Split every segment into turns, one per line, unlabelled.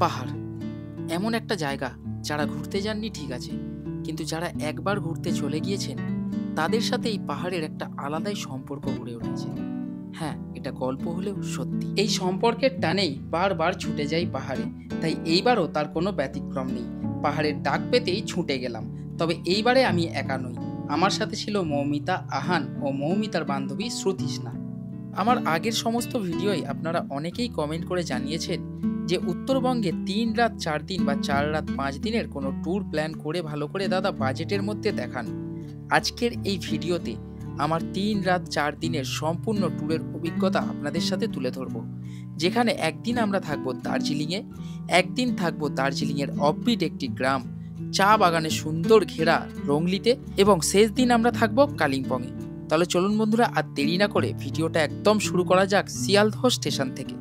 পাহাড় এমন একটা জায়গা যারা ঘুরতে যাননি ঠিক আছে, কিন্তু যারা একবার ঘুরতে চলে গিয়েছেন তাদের সাথে এই পাহাড়ের একটা আলাদাই সম্পর্ক গড়ে উঠেছে। হ্যাঁ, এটা গল্প হলেও সত্যি। এই সম্পর্কের টানেই বারবার ছুটে যাই পাহাড়ে, তাই এইবারও তার কোনো ব্যতিক্রম নেই। পাহাড়ের ডাক পেতেই ছুটে গেলাম। তবে এইবারে আমি একা নই, আমার সাথে ছিল মৌমিতা, আহান ও মৌমিতার বান্ধবী শ্রুতিষ্ণা। আমার আগের সমস্ত ভিডিওয় আপনারা অনেকেই কমেন্ট করে জানিয়েছেন যে উত্তরবঙ্গে 3 রাত 4 দিন বা 4 রাত 5 দিনের কোনো ট্যুর প্ল্যান করে ভালো করে দাদা বাজেটের মধ্যে দেখান। আজকের এই ভিডিওতে আমার 3 রাত 4 দিনের সম্পূর্ণ ট্যুরের অভিজ্ঞতা আপনাদের সাথে তুলে ধরব, যেখানে একদিন আমরা থাকবো দার্জিলিংয়ে, একদিন থাকবো দার্জিলিংয়ের অফবিট একটি গ্রাম চা বাগানে সুন্দর ঘেরা রংলিতে, এবং শেষ দিন আমরা থাকবো কালিম্পংয়ে। তাহলে চলুন বন্ধুরা, আর দেরি না করে ভিডিওটা একদম শুরু করা যাক শিয়ালদহ স্টেশন থেকে।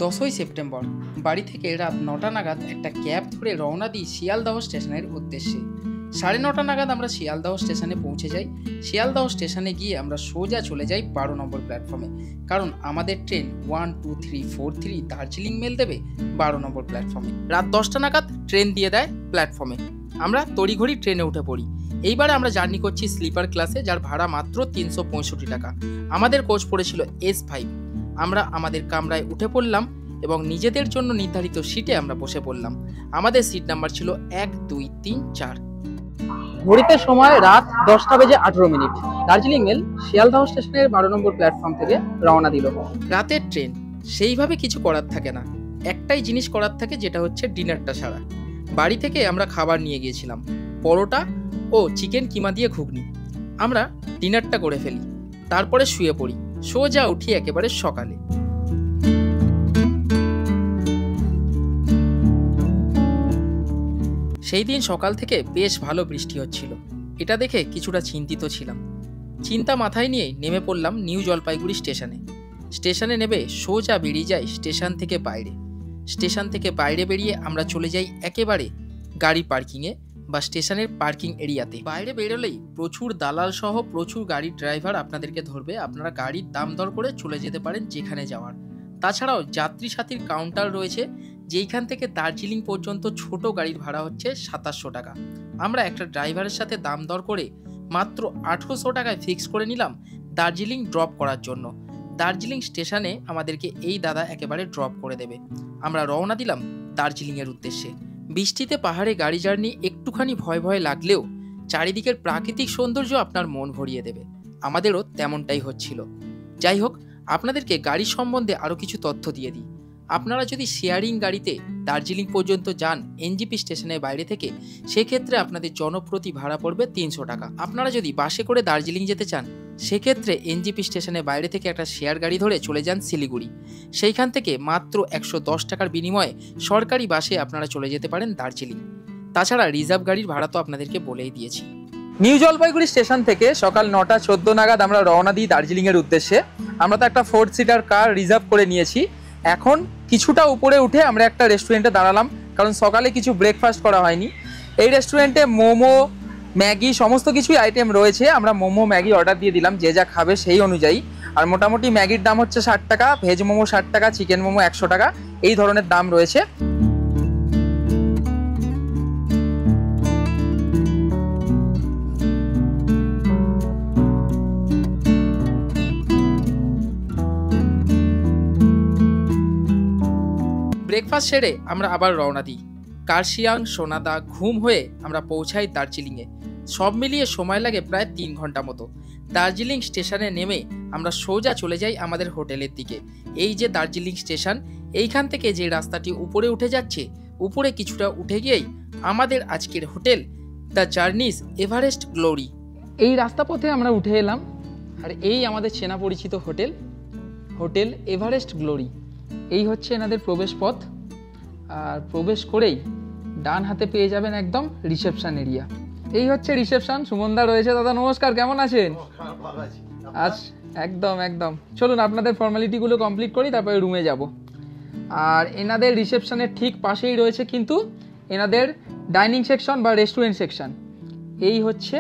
10ই সেপ্টেম্বর বাড়ি থেকে রাত 9টা নাগাদ একটা ক্যাব ধরে রওনা দিই শিয়ালদহ স্টেশনের উদ্দেশ্যে। 9:30 নাগাদ আমরা শিয়ালদহ স্টেশনে পৌঁছে যাই। শিয়ালদহ স্টেশনে গিয়ে আমরা সোজা চলে যাই 12 নম্বর প্ল্যাটফর্মে, কারণ আমাদের ট্রেন 1, 2, 3, 4, 3 দার্জিলিং মেল দেবে 12 নম্বর প্ল্যাটফর্মে। রাত 10টা নাগাদ ট্রেন দিয়ে দেয় প্ল্যাটফর্মে। আমরা তড়িঘড়ি ট্রেনে উঠে পড়ি। এইবারে আমরা জার্নি করছি স্লিপার ক্লাসে, যার ভাড়া মাত্র 365 টাকা। আমাদের কোচ পড়েছিল S5। আমরা আমাদের কামরায় উঠে পড়লাম এবং নিজেদের জন্য নির্ধারিত সিটে আমরা বসে পড়লাম। আমাদের সিট নাম্বার ছিল 1, 2, 3, 4। ঘড়িতে সময় রাত 10:18। দার্জিলিং মেল শিয়ালদহ স্টেশনের 12 নম্বর প্ল্যাটফর্ম থেকে রওনা দিল। রাতের ট্রেন, সেইভাবে কিছু করার থাকে না। একটাই জিনিস করার থাকে, যেটা হচ্ছে ডিনারটা সারা। বাড়ি থেকে আমরা খাবার নিয়ে গিয়েছিলাম, পরোটা ও চিকেন কিমা দিয়ে ঘুগনি। আমরা ডিনারটা করে ফেলি, তারপরে শুয়ে পড়ি। সোজা উঠি একেবারে সকালে। সেই দিন সকাল থেকে বেশ ভালো বৃষ্টি হচ্ছিল। এটা দেখে কিছুটা চিন্তিত ছিলাম। চিন্তা মাথায় নিয়ে নেমে পড়লাম নিউ জলপাইগুড়ি স্টেশনে। স্টেশনে নেমে সোজা বেরিয়ে যাই স্টেশন থেকে বাইরে। স্টেশন থেকে বাইরে বেরিয়ে আমরা চলে যাই একেবারে গাড়ি পার্কিংয়ে বা স্টেশনের পার্কিং এরিয়াতে। বাইরে বেরোলেই প্রচুর দালাল সহ প্রচুর গাড়ির ড্রাইভার আপনাদেরকে ধরবে। আপনারা গাড়ির দাম দর করে চলে যেতে পারেন যেখানে যাওয়ার। তাছাড়াও যাত্রী সাথীর কাউন্টার রয়েছে, যেইখান থেকে দার্জিলিং পর্যন্ত ছোট গাড়ির ভাড়া হচ্ছে 2700 টাকা। আমরা একটা ড্রাইভারের সাথে দাম দর করে মাত্র 1800 টাকায় ফিক্স করে নিলাম দার্জিলিং ড্রপ করার জন্য। দার্জিলিং স্টেশনে আমাদেরকে এই দাদা একেবারে ড্রপ করে দেবে। আমরা রওনা দিলাম দার্জিলিংয়ের উদ্দেশ্যে। বৃষ্টিতে পাহাড়ে গাড়ি জার্নি একটুখানি ভয় ভয় লাগলেও চারিদিকের প্রাকৃতিক সৌন্দর্য আপনার মন ভরিয়ে দেবে। আমাদেরও তেমনটাই হচ্ছিল। যাই হোক, আপনাদেরকে গাড়ি সম্বন্ধে আরও কিছু তথ্য দিয়ে দিই। আপনারা যদি শেয়ারিং গাড়িতে দার্জিলিং পর্যন্ত যান এনজিপি স্টেশনের বাইরে থেকে, সেক্ষেত্রে আপনাদের জনপ্রতি ভাড়া পড়বে 300 টাকা। আপনারা যদি বাসে করে দার্জিলিং যেতে চান, সেক্ষেত্রে এনজিপি স্টেশনের বাইরে থেকে একটা শেয়ার গাড়ি ধরে চলে যান শিলিগুড়ি। সেইখান থেকে মাত্র 110 টাকার বিনিময়ে সরকারি বাসে আপনারা চলে যেতে পারেন দার্জিলিং। তাছাড়া রিজার্ভ গাড়ির ভাড়া তো আপনাদেরকে বলেই দিয়েছি। নিউ জলপাইগুড়ি স্টেশন থেকে সকাল 9:14 নাগাদ আমরা রওনা দিই দার্জিলিংয়ের উদ্দেশ্যে। আমরা তো একটা 4 সিটার কার রিজার্ভ করে নিয়েছি। এখন কিছুটা উপরে উঠে আমরা একটা রেস্টুরেন্টে দাঁড়ালাম, কারণ সকালে কিছু ব্রেকফাস্ট করা হয়নি। এই রেস্টুরেন্টে মোমো, ম্যাগি সমস্ত কিছুই আইটেম রয়েছে। আমরা মোমো ম্যাগি অর্ডার দিয়ে দিলাম, যে যা খাবে সেই অনুযায়ী। আর মোটামুটি ম্যাগির দাম হচ্ছে 60 টাকা, ভেজ মোমো 60 টাকা, চিকেন মোমো 100 টাকা, এই ধরনের দাম রয়েছে। ব্রেকফাস্ট সেরে আমরা আবার রওনা দিই। কার্শিয়াং, সোনাদা, ঘুম হয়ে আমরা পৌঁছাই দার্জিলিংয়ে। সব মিলিয়ে সময় লাগে প্রায় 3 ঘন্টা মতো। দার্জিলিং স্টেশনে নেমে আমরা সোজা চলে যাই আমাদের হোটেলের দিকে। এই যে দার্জিলিং স্টেশন, এইখান থেকে যে রাস্তাটি উপরে উঠে যাচ্ছে, উপরে কিছুটা উঠে গিয়েই আমাদের আজকের hotel the journeys Everest glory. এই রাস্তা পথে আমরা উঠে এলাম, আর এই আমাদের চেনা পরিচিত হোটেল, হোটেল এভারেস্ট গ্লোরি। এই হচ্ছে এনাদের প্রবেশ পথ। আর প্রবেশ করেই ডান হাতে পেয়ে যাবেন একদম রিসেপশন এরিয়া। এই হচ্ছে রিসেপশন। সুমনদা রয়েছে। দাদা নমস্কার, কেমন আছেন? আজ একদম একদম চলুন আপনাদের ফর্মালিটিগুলো কমপ্লিট করি, তারপরে রুমে যাব। আর এনাদের রিসেপশনের ঠিক পাশেই রয়েছে কিন্তু এনাদের ডাইনিং সেকশন বা রেস্টুরেন্ট সেকশন। এই হচ্ছে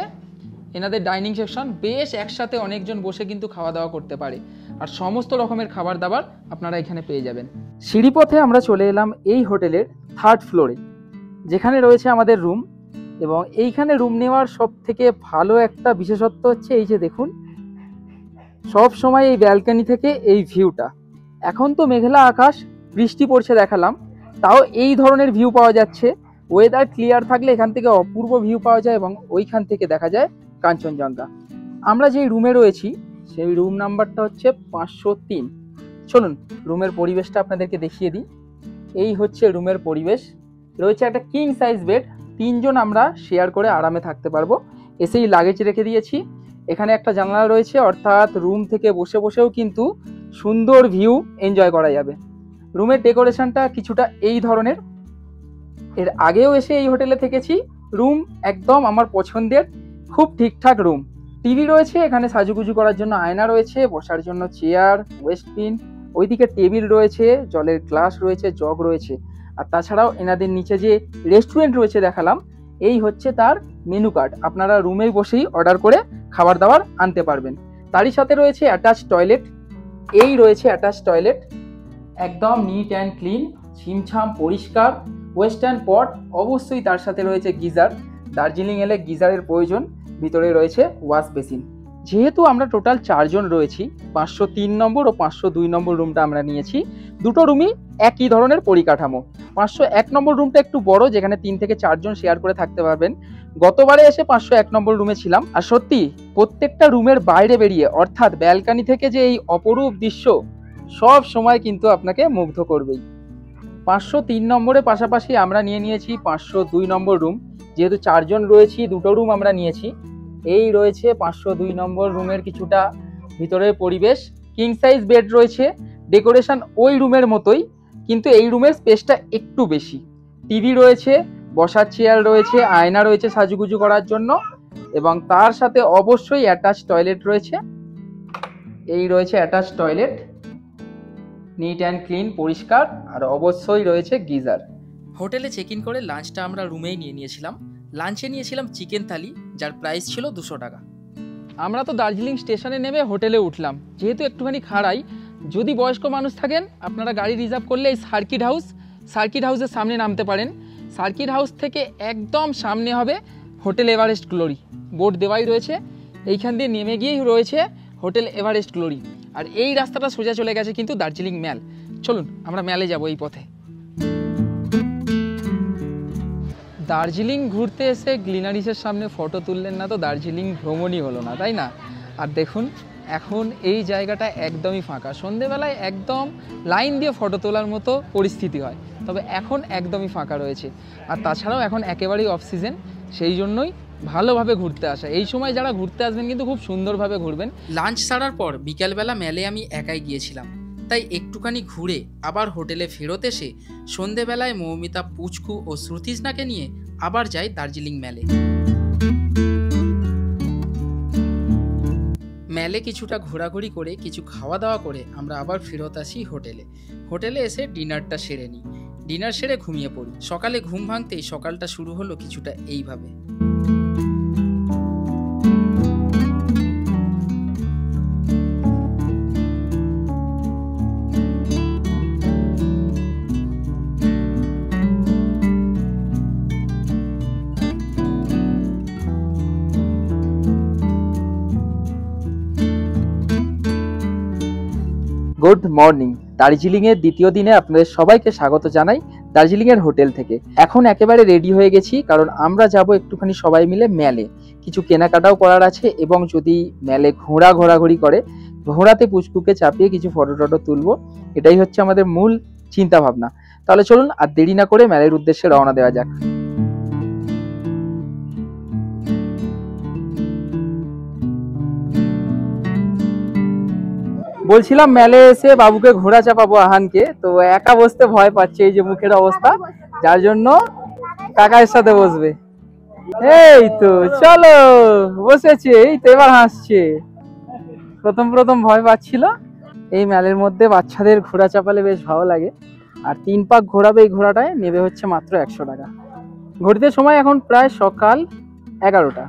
এনাদের ডাইনিং সেকশন। বেশ একসাথে অনেকজন বসে কিন্তু খাওয়া দাওয়া করতে পারে, আর সমস্ত রকমের খাবার দাবার আপনারা এখানে পেয়ে যাবেন। সিঁড়িপথে আমরা চলে এলাম এই হোটেলের
3rd ফ্লোরে, যেখানে রয়েছে আমাদের রুম। এবং এইখানে রুম নেওয়ার সব থেকে ভালো একটা বিশেষত্ব হচ্ছে এই যে দেখুন, সব সময় এই ব্যালকনি থেকে এই ভিউটা। এখন তো মেঘলা আকাশ, বৃষ্টি পড়ছে দেখালাম, তাও এই ধরনের ভিউ পাওয়া যাচ্ছে। ওয়েদার ক্লিয়ার থাকলে এখান থেকে অপূর্ব ভিউ পাওয়া যায় এবং ওইখান থেকে দেখা যায় কাঞ্চনজঙ্ঘা। আমরা যেই রুমে রয়েছি সেই রুম নাম্বারটা হচ্ছে 503। চলুন রুমের পরিবেশটা আপনাদেরকে দেখিয়ে দিই। এই হচ্ছে রুমের পরিবেশ। রয়েছে একটা কিং সাইজ বেড, 3 জন আমরা শেয়ার করে আরামে থাকতে পারবো। এসেই লাগেজ রেখে দিয়েছি। এখানে একটা জানালা রয়েছে, অর্থাৎ রুম থেকে বসে বসেও কিন্তু সুন্দর ভিউ এনজয় করা যাবে। রুমের ডেকোরেশনটা কিছুটা এই ধরনের। এর আগেও এসে এই হোটেলে থেকেছি, রুম একদম আমার পছন্দের, খুব ঠিকঠাক রুম। টিভি রয়েছে, এখানে সাজুগুজু করার জন্য আয়না রয়েছে, বসার জন্য চেয়ার, ওয়েস্টবিন, ওইদিকে টেবিল রয়েছে, জলের গ্লাস রয়েছে, জগ রয়েছে। আর তাছাড়াও এনাদের নিচে যে রেস্টুরেন্ট রয়েছে দেখালাম, এই হচ্ছে তার মেনু কার্ড। আপনারা রুমেই বসেই অর্ডার করে খাবার দাবার আনতে পারবেন। তারই সাথে রয়েছে অ্যাটাচ টয়লেট। এই রয়েছে অ্যাটাচ টয়লেট, একদম নিট অ্যান্ড ক্লিন, ছিমছাম পরিষ্কার। ওয়েস্টার্ন পট, অবশ্যই তার সাথে রয়েছে গিজার। দার্জিলিং এলে গিজারের প্রয়োজন। ভিতরে রয়েছে ওয়াশ বেসিন। যেহেতু আমরা টোটাল 4 জন রয়েছি, 503 নম্বর ও 502 নম্বর রুমটা আমরা নিয়েছি। দুটো রুমই একই ধরনের পরিকাঠামো। 501 নম্বর রুমটা একটু বড়, যেখানে 3 থেকে 4 জন শেয়ার করে থাকতে পারবেন। গতবারে এসে 501 নম্বর রুমে ছিলাম, আর সত্যি প্রত্যেকটা রুমের বাইরে বেরিয়ে, অর্থাৎ ব্যালকনি থেকে যে এই অপরূপ দৃশ্য সব সময় কিন্তু আপনাকে মুগ্ধ করবেই। 503 নম্বরের পাশাপাশি আমরা নিয়েছি 502 নম্বর রুম। যেহেতু 4 জন রয়েছি, দুটো রুম আমরা নিয়েছি। এই রয়েছে 502 নম্বর রুমের কিছুটা ভিতরের পরিবেশ। কিং সাইজ বেড রয়েছে, ডেকোরেশন ওই রুমের মতোই, কিন্তু এই রুমের স্পেসটা একটু বেশি। টিভি রয়েছে, বসার চেয়ার রয়েছে, আয়না রয়েছে সাজুগুজু করার জন্য, এবং তার সাথে অবশ্যই অ্যাটাচ টয়লেট রয়েছে। এই রয়েছে attach toilet, neat and clean, পরিষ্কার, আর অবশ্যই রয়েছে গিজার।
হোটেলে চেক ইন করে লাঞ্চটা আমরা রুমেই নিয়েছিলাম। লাঞ্চে নিয়েছিলাম চিকেন থালি, যার প্রাইস ছিল 200 টাকা।
আমরা তো দার্জিলিং স্টেশনে নেমে হোটেলে উঠলাম। যেহেতু একটুখানি খাড়াই, যদি বয়স্ক মানুষ থাকেন আপনারা গাড়ি রিজার্ভ করলে এই সার্কিট হাউসের সামনে নামতে পারেন। সার্কিট হাউস থেকে একদম সামনে হবে হোটেল এভারেস্ট গ্লোরি, বোর্ড দেওয়াই রয়েছে। এইখান দিয়ে নেমে গিয়েই রয়েছে হোটেল এভারেস্ট গ্লোরি, আর এই রাস্তাটা সোজা চলে গেছে কিন্তু দার্জিলিং ম্যাল। চলুন আমরা ম্যালে যাব এই পথে। দার্জিলিং ঘুরতে এসে গ্লিনারিসের সামনে ফটো তুললেন না তো দার্জিলিং ভ্রমণই হলো না, তাই না? আর দেখুন এখন এই জায়গাটা একদমই ফাঁকা। সন্ধেবেলায় একদম লাইন দিয়ে ফটো তোলার মতো পরিস্থিতি হয়, তবে এখন একদমই ফাঁকা রয়েছে। আর তাছাড়াও এখন একেবারেই অফ সিজন, সেই জন্যই ভালোভাবে ঘুরতে আসা। এই সময় যারা ঘুরতে আসবেন কিন্তু খুব সুন্দরভাবে ঘুরবেন।
লাঞ্চ ছাড়ার পর বিকালবেলা মেলে আমি একাই গিয়েছিলাম, তাই একটুখানি ঘুরে আবার হোটেলে ফেরত এসে সন্ধেবেলায় মৌমিতা, পুচকু ও শ্রুতিজনাকে নিয়ে আবার যাই দার্জিলিং মেলে। মেলে কিছুটা ঘোরাঘুরি করে, কিছু খাওয়া দাওয়া করে আমরা আবার ফেরত আসি হোটেলে এসে ডিনারটা সেরে নিই। ডিনার সেরে ঘুমিয়ে পড়ি। সকালে ঘুম ভাঙতেই সকালটা শুরু হলো কিছুটা এইভাবে।
Good morning. দার্জিলিংয়ের দ্বিতীয় দিনে আপনাদের সবাইকে স্বাগত জানাই দার্জিলিংয়ের হোটেল থেকে। এখন একেবারে রেডি হয়ে গেছি, কারণ আমরা যাব একটুখানি সবাই মিলে মেলে। কিছু কেনাকাটাও করার আছে, এবং যদি মেলে ঘোরাঘুরি করে, ঘোড়াতে পুচকুকে চাপিয়ে কিছু ফটো টটো তুলবো। এটাই হচ্ছে আমাদের মূল চিন্তা ভাবনা। তাহলে চলুন আর দেরি না করে মেলের উদ্দেশ্যে রওনা দেওয়া যাক। বলছিলাম মেলে এসে বাবুকে ঘোড়া চাপাবো আহানকে, তো একা বসতে ভয় পাচ্ছে, এই যে মুখের অবস্থা, যার জন্য কাকার সাথে বসবে। এই তো চলো বসেছে, এই তো এবার হাসছে। প্রথম ভয় পাচ্ছিল। এই মেলের মধ্যে বাচ্চাদের ঘোড়া চাপালে বেশ ভালো লাগে। আর 3 পাক ঘোরাবে এই ঘোড়াটায়, নেবে হচ্ছে মাত্র 100 টাকা। ঘড়িতে সময় এখন প্রায় সকাল 11টা,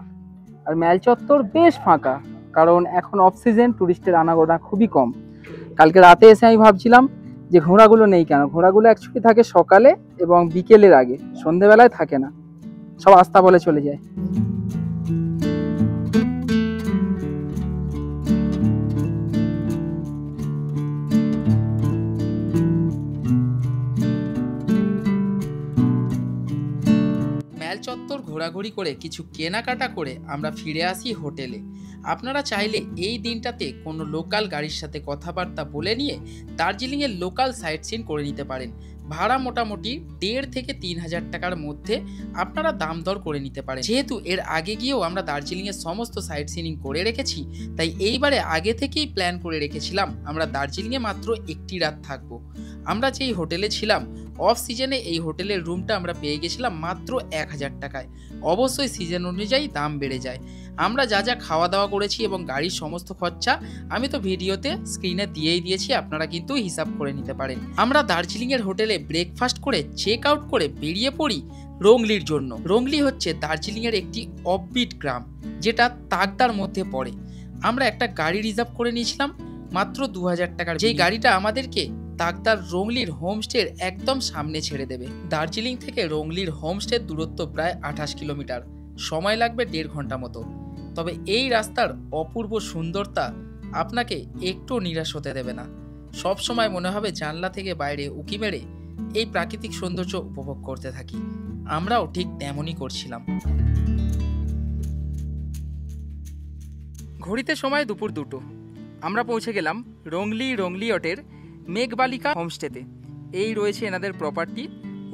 আর মেল চত্বর বেশ ফাঁকা, কারণ এখন অফ সিজন, টুরিস্টের আনাগোনা খুবই কম। কালকে রাতে এসে আমি ভাবছিলাম যে ঘোড়াগুলো নেই কেন। ঘোড়াগুলো অ্যাকচুয়ালি থাকে সকালে এবং বিকেলের আগে, সন্ধেবেলায় থাকে না, সব আস্তাবলে চলে যায়।
ম্যাল চত্বর ঘোরাঘুরি করে কিছু কেনাকাটা করে আমরা ফিরে আসি হোটেলে। আপনারা চাইলে এই দিনটাতে কোনো লোকাল গাড়ির সাথে কথাবার্তা বলে নিয়ে দার্জিলিংয়ের লোকাল সাইট সিন করে নিতে পারেন। ভাড়া মোটামুটি 1.5 থেকে 3,000 টাকার মধ্যে আপনারা দাম দর করে নিতে পারেন। যেহেতু এর আগে গিয়েও আমরা দার্জিলিংয়ের সমস্ত সাইট সিনিং করে রেখেছি, তাই এইবারে আগে থেকেই প্ল্যান করে রেখেছিলাম আমরা দার্জিলিংয়ে মাত্র একটি রাত থাকবো। আমরা যেই হোটেলে ছিলাম অফ সিজনে এই হোটেলের রুমটা আমরা পেয়ে গেছিলাম মাত্র 1,000 টাকায়। অবশ্যই সিজন অনুযায়ী দাম বেড়ে যায়। আমরা যা যা খাওয়া দাওয়া করেছি এবং গাড়ির সমস্ত খরচা আমি তো ভিডিওতে স্ক্রিনে দিয়েই দিয়েছি, আপনারা কিন্তু হিসাব করে নিতে পারেন। আমরা দার্জিলিংয়ের হোটেলে ব্রেকফাস্ট করে চেক আউট করে বেরিয়ে পড়ি রংলির জন্য। রংলি হচ্ছে দার্জিলিংয়ের একটি অফবিট গ্রাম, যেটা তাকদার মধ্যে পড়ে। আমরা একটা গাড়ি রিজার্ভ করে নিয়েছিলাম মাত্র 2,000 টাকার, যেই গাড়িটা আমাদেরকে তাকদার রংলির হোমস্টের একদম সামনে ছেড়ে দেবে। দার্জিলিং থেকে রংলির হোমস্টের দূরত্ব প্রায় 28 কিলোমিটার, সময় লাগবে 1.5 ঘন্টা মতো। তবে এই রাস্তার অপূর্ব সুন্দরতা আপনাকে একটু নিরাশ হতে দেবে না। সব সময় মনে হবে জানলা থেকে বাইরে উঁকি মেরে এই প্রাকৃতিক সৌন্দর্য উপভোগ করতে থাকি। আমরাও ঠিক তেমনই করছিলাম। ঘড়িতে সময় দুপুর 2টো। আমরা পৌঁছে গেলাম রংলিয়টের মেঘবালিকা হোমস্টেতে। এই রয়েছে এনাদের প্রপার্টি,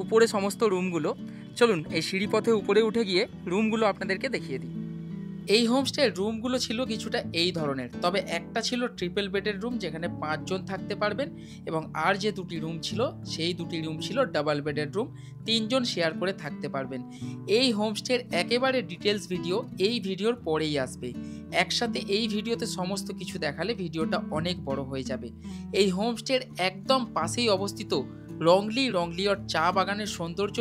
উপরে সমস্ত রুমগুলো। চলুন এই সিঁড়িপথে উপরে উঠে গিয়ে রুমগুলো আপনাদেরকে দেখিয়ে দিই। এই হোমস্টের রুমগুলো ছিল কিছুটা এই ধরনের, তবে একটা ছিল ট্রিপল বেডের রুম যেখানে 5 জন থাকতে পারবেন, এবং আর যে 2টি রুম ছিল সেই 2টি রুম ছিল ডাবল বেডের রুম, 3 জন শেয়ার করে থাকতে পারবেন। এই হোমস্টের একেবারে ডিটেলস ভিডিও এই ভিডিওর পরেই আসবে। একসাথে এই ভিডিওতে সমস্ত কিছু দেখালে ভিডিওটা অনেক বড় হয়ে যাবে। এই হোমস্টের একদম পাশেই অবস্থিত রংলিয়ট চা বাগানের সৌন্দর্য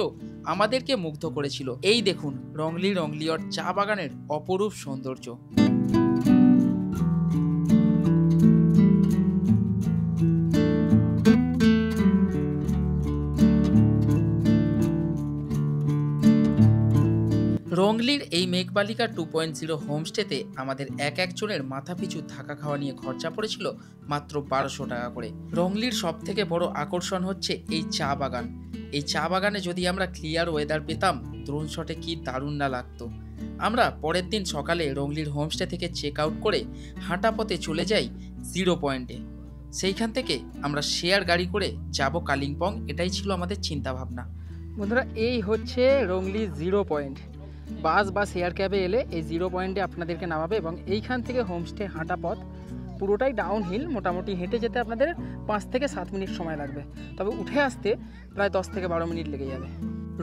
আমাদেরকে মুগ্ধ করেছিল। এই দেখুন রংলিয়ট চা বাগানের অপরূপ সৌন্দর্য। রংলির এই মেঘবালিকা 2.0 হোমস্টেতে আমাদের একজনের মাথা পিছু থাকা খাওয়া নিয়ে খরচা পড়েছিল মাত্র 1200 টাকা করে। রংলির সব থেকে বড় আকর্ষণ হচ্ছে এই চা বাগান। এই চা বাগানে যদি আমরা ক্লিয়ার ওয়েদার পেতাম, ড্রোন শটে কি দারুণ না লাগতো। আমরা পরের দিন সকালে রংলির হোমস্টে থেকে চেক আউট করে হাঁটা পথে চলে যাই 0 পয়েন্টে। সেইখান থেকে আমরা শেয়ার গাড়ি করে যাব কালিম্পং, এটাই ছিল আমাদের চিন্তা ভাবনা।
বন্ধুরা, এই হচ্ছে রংলি 0 পয়েন্ট। বাস বা শেয়ার ক্যাবে এলে এই 0 পয়েন্টে আপনাদেরকে নামাবে এবং এইখান থেকে হোমস্টে হাঁটা পথ পুরোটাই ডাউন হিল। মোটামুটি হেঁটে যেতে আপনাদের 5 থেকে 7 মিনিট সময় লাগবে, তবে উঠে আসতে প্রায় 10 থেকে 12 মিনিট লেগে যাবে।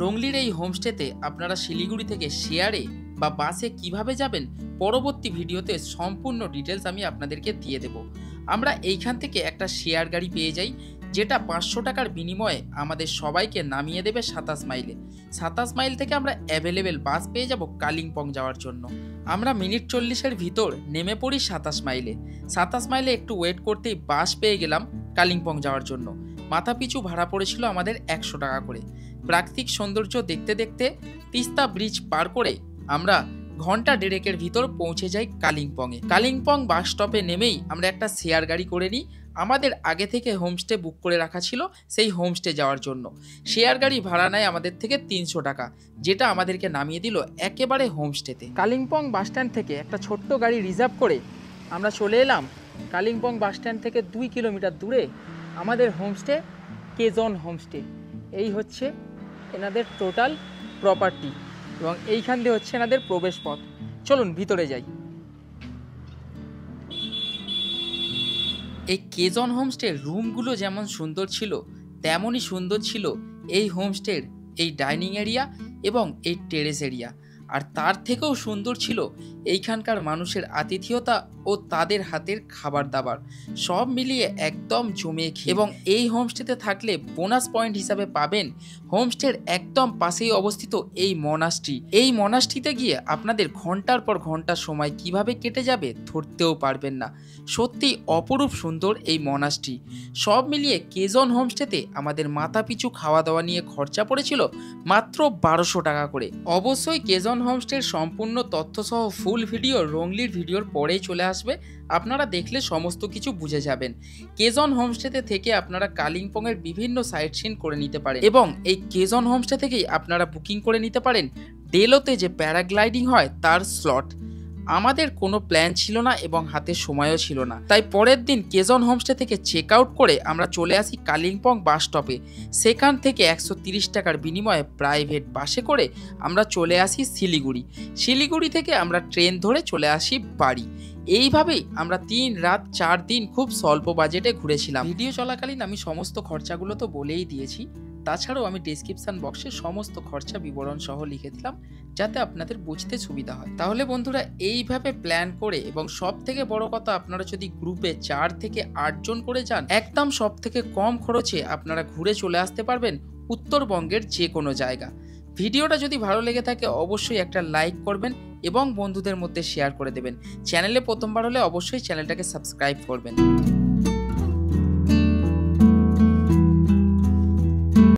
রংলির এই হোমস্টেতে আপনারা শিলিগুড়ি থেকে শেয়ারে বা বাসে কিভাবে যাবেন পরবর্তী ভিডিওতে সম্পূর্ণ ডিটেলস আমি আপনাদেরকে দিয়ে দেব। আমরা এইখান থেকে একটা শেয়ার গাড়ি পেয়ে যাই, যেটা 500 টাকার বিনিময়ে আমাদের সবাইকে নামিয়ে দেবে 27 মাইলে। 27 মাইল থেকে আমরা অ্যাভেলেবেল বাস পেয়ে যাব কালিম্পং যাওয়ার জন্য। আমরা মিনিট 40-এর ভিতর নেমে পড়ি 27 মাইলে। 27 মাইলে একটু ওয়েট করতেই বাস পেয়ে গেলাম কালিম্পং যাওয়ার জন্য। মাথা পিছু ভাড়া পড়েছিল আমাদের 100 টাকা করে। প্রাকৃতিক সৌন্দর্য দেখতে দেখতে তিস্তা ব্রিজ পার করে আমরা ঘন্টা 1.5-এর ভিতর পৌঁছে যাই কালিম্পংয়ে। কালিম্পং বাস স্টপে নেমেই আমরা একটা শেয়ার গাড়ি করে নিই। আমাদের আগে থেকে হোমস্টে বুক করে রাখা ছিল সেই হোমস্টে যাওয়ার জন্য। শেয়ার গাড়ি ভাড়া নেয় আমাদের থেকে 300 টাকা, যেটা আমাদেরকে নামিয়ে দিল একেবারে হোমস্টেতে।
কালিম্পং বাস স্ট্যান্ড থেকে একটা ছোট্ট গাড়ি রিজার্ভ করে আমরা চলে এলাম কালিম্পং বাস স্ট্যান্ড থেকে 2 কিলোমিটার দূরে আমাদের হোমস্টে কেজন হোমস্টে। এই হচ্ছে এনাদের টোটাল প্রপার্টি এবং এইখান দিয়ে হচ্ছে এনাদের প্রবেশ পথ। চলুন ভিতরে যাই।
এই কেজন হোমস্টের রুমগুলো যেমন সুন্দর ছিল, তেমনই সুন্দর ছিল এই হোমস্টের এই ডাইনিং এরিয়া এবং এই টেরেস এরিয়া। আর তার থেকেও সুন্দর ছিল এইখানকার মানুষের আতিথেয়তা ও তাদের হাতের খাবার দাবার সব মিলিয়ে একদম জমিয়ে খেয়ে। এবং এই হোমস্টেতে থাকলে বোনাস পয়েন্ট হিসাবে পাবেন হোমস্টের একদম পাশেই অবস্থিত এই মনাস্ট্রি। এই মনাস্ট্রিতে গিয়ে আপনাদের ঘন্টার পর ঘন্টা সময় কিভাবে কেটে যাবে ধরতেও পারবেন না। সত্যি অপরূপ সুন্দর এই মনাস্ট্রি। সব মিলিয়ে কেজন হোমস্টেতে আমাদের মাথা পিছু খাওয়া দাওয়া নিয়ে খরচা পড়েছিল মাত্র 1200 টাকা করে। অবশ্যই কেজন হোমস্টের সম্পূর্ণ তথ্যসহ ফুল ভিডিও রংলির ভিডিওর পরেই চলে আসবে, আপনারা দেখলে সমস্ত কিছু বুঝে যাবেন। কেজন হোমস্টেতে থেকে আপনারা কালিম্পংয়ের বিভিন্ন সাইট সিন করে নিতে পারেন এবং এই কেজন হোমস্টে থেকেই আপনারা বুকিং করে নিতে পারেন ডেলোতে যে প্যারাগ্লাইডিং হয় তার স্লট। আমাদের কোনো প্ল্যান ছিল না এবং হাতে সময়ও ছিল না, তাই পরের দিন কেজন হোমস্টে থেকে চেক আউট করে আমরা চলে আসি কালিম্পং বাস স্টপে। সেখান থেকে 130 টাকার বিনিময়ে প্রাইভেট বাসে করে আমরা চলে আসি শিলিগুড়ি। শিলিগুড়ি থেকে আমরা ট্রেন ধরে চলে আসি বাড়ি। এইভাবেই আমরা 3 রাত 4 দিন খুব স্বল্প বাজেটে ঘুরেছিলাম। ভিডিও চলাকালীন আমি সমস্ত খরচাগুলো তো বলেই দিয়েছি, তাছাড়াও আমি ডেসক্রিপশন বক্সে সমস্ত খরচা বিবরণ সহ লিখে দিলাম যাতে আপনাদের বুঝতে সুবিধা হয়। তাহলে বন্ধুরা এইভাবে প্ল্যান করে এবং সব থেকে বড় কথা আপনারা যদি গ্রুপে 4 থেকে 8 জন করে যান একদম সব থেকে কম খরচে আপনারা ঘুরে চলে আসতে পারবেন উত্তরবঙ্গের যে কোনো জায়গা। ভিডিওটা যদি ভালো লেগে থাকে অবশ্যই একটা লাইক করবেন এবং বন্ধুদের মধ্যে শেয়ার করে দেবেন। চ্যানেলে প্রথমবার হলে অবশ্যই চ্যানেলটাকে সাবস্ক্রাইব করবেন।